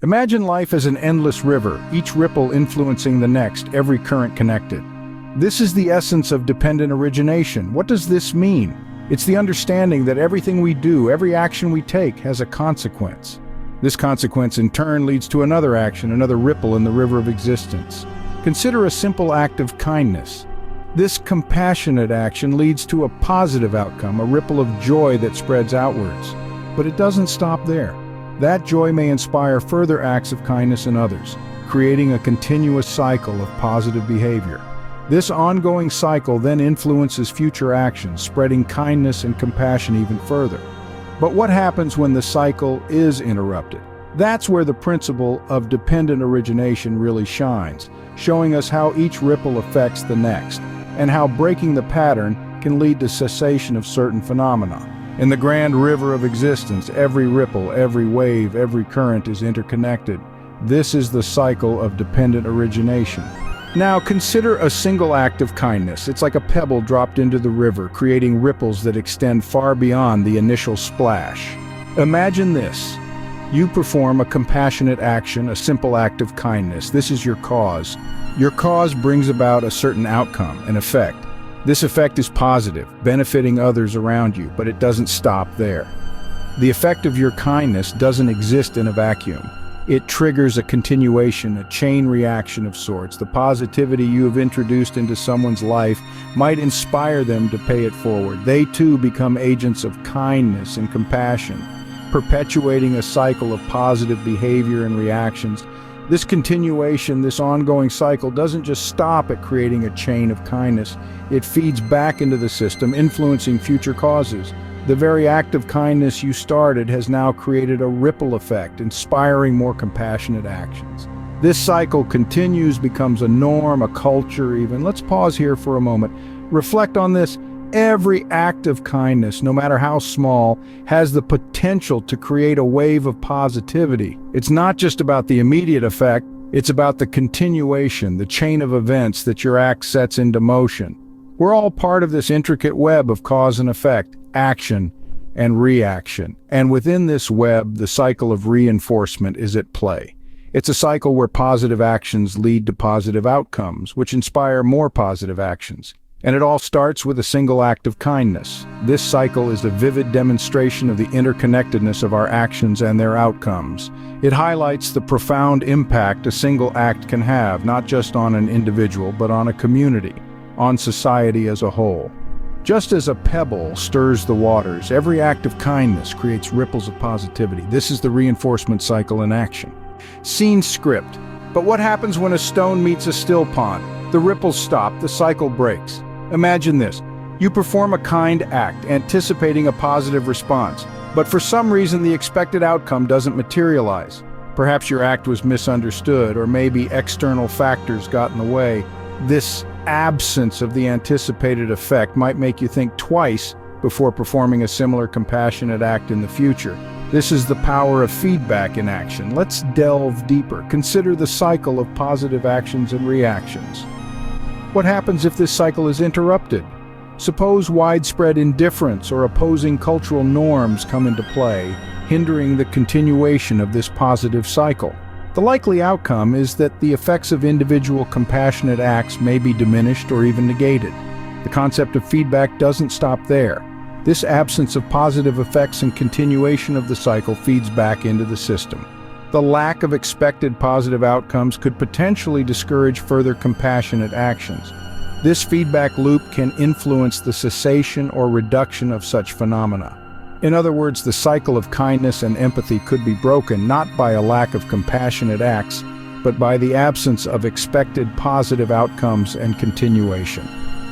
Imagine life as an endless river, each ripple influencing the next, every current connected. This is the essence of dependent origination. What does this mean? It's the understanding that everything we do, every action we take, has a consequence. This consequence in turn leads to another action, another ripple in the river of existence. Consider a simple act of kindness. This compassionate action leads to a positive outcome, a ripple of joy that spreads outwards. But it doesn't stop there. That joy may inspire further acts of kindness in others, creating a continuous cycle of positive behavior. This ongoing cycle then influences future actions, spreading kindness and compassion even further. But what happens when the cycle is interrupted? That's where the principle of dependent origination really shines, showing us how each ripple affects the next, and how breaking the pattern can lead to cessation of certain phenomena. In the grand river of existence, every ripple, every wave, every current is interconnected. This is the cycle of dependent origination. Now consider a single act of kindness. It's like a pebble dropped into the river, creating ripples that extend far beyond the initial splash. Imagine this. You perform a compassionate action, a simple act of kindness. This is your cause. Your cause brings about a certain outcome, an effect. This effect is positive, benefiting others around you, but it doesn't stop there. The effect of your kindness doesn't exist in a vacuum. It triggers a continuation, a chain reaction of sorts. The positivity you have introduced into someone's life might inspire them to pay it forward. They too become agents of kindness and compassion, perpetuating a cycle of positive behavior and reactions. This continuation, this ongoing cycle, doesn't just stop at creating a chain of kindness. It feeds back into the system, influencing future causes. The very act of kindness you started has now created a ripple effect, inspiring more compassionate actions. This cycle continues, becomes a norm, a culture even. Let's pause here for a moment. Reflect on this. Every act of kindness, no matter how small, has the potential to create a wave of positivity. It's not just about the immediate effect, it's about the continuation, the chain of events that your act sets into motion. We're all part of this intricate web of cause and effect, action and reaction. And within this web, the cycle of reinforcement is at play. It's a cycle where positive actions lead to positive outcomes, which inspire more positive actions. And it all starts with a single act of kindness. This cycle is a vivid demonstration of the interconnectedness of our actions and their outcomes. It highlights the profound impact a single act can have, not just on an individual, but on a community, on society as a whole. Just as a pebble stirs the waters, every act of kindness creates ripples of positivity. This is the reinforcement cycle in action. Scene script. But what happens when a stone meets a still pond? The ripples stop, the cycle breaks. Imagine this. You perform a kind act, anticipating a positive response, but for some reason the expected outcome doesn't materialize. Perhaps your act was misunderstood, or maybe external factors got in the way. This absence of the anticipated effect might make you think twice before performing a similar compassionate act in the future. This is the power of feedback in action. Let's delve deeper. Consider the cycle of positive actions and reactions. What happens if this cycle is interrupted? Suppose widespread indifference or opposing cultural norms come into play, hindering the continuation of this positive cycle. The likely outcome is that the effects of individual compassionate acts may be diminished or even negated. The concept of feedback doesn't stop there. This absence of positive effects and continuation of the cycle feeds back into the system. The lack of expected positive outcomes could potentially discourage further compassionate actions. This feedback loop can influence the cessation or reduction of such phenomena. In other words, the cycle of kindness and empathy could be broken not by a lack of compassionate acts, but by the absence of expected positive outcomes and continuation.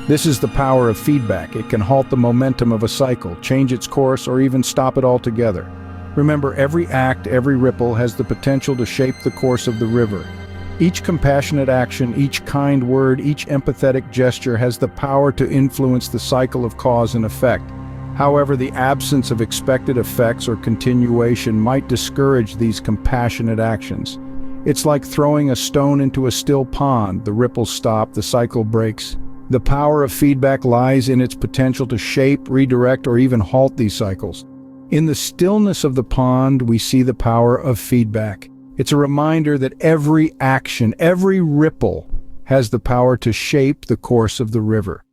This is the power of feedback. It can halt the momentum of a cycle, change its course, or even stop it altogether. Remember, every act, every ripple has the potential to shape the course of the river. Each compassionate action, each kind word, each empathetic gesture has the power to influence the cycle of cause and effect. However, the absence of expected effects or continuation might discourage these compassionate actions. It's like throwing a stone into a still pond. The ripples stop, the cycle breaks. The power of feedback lies in its potential to shape, redirect, or even halt these cycles. In the stillness of the pond, we see the power of feedback. It's a reminder that every action, every ripple, has the power to shape the course of the river.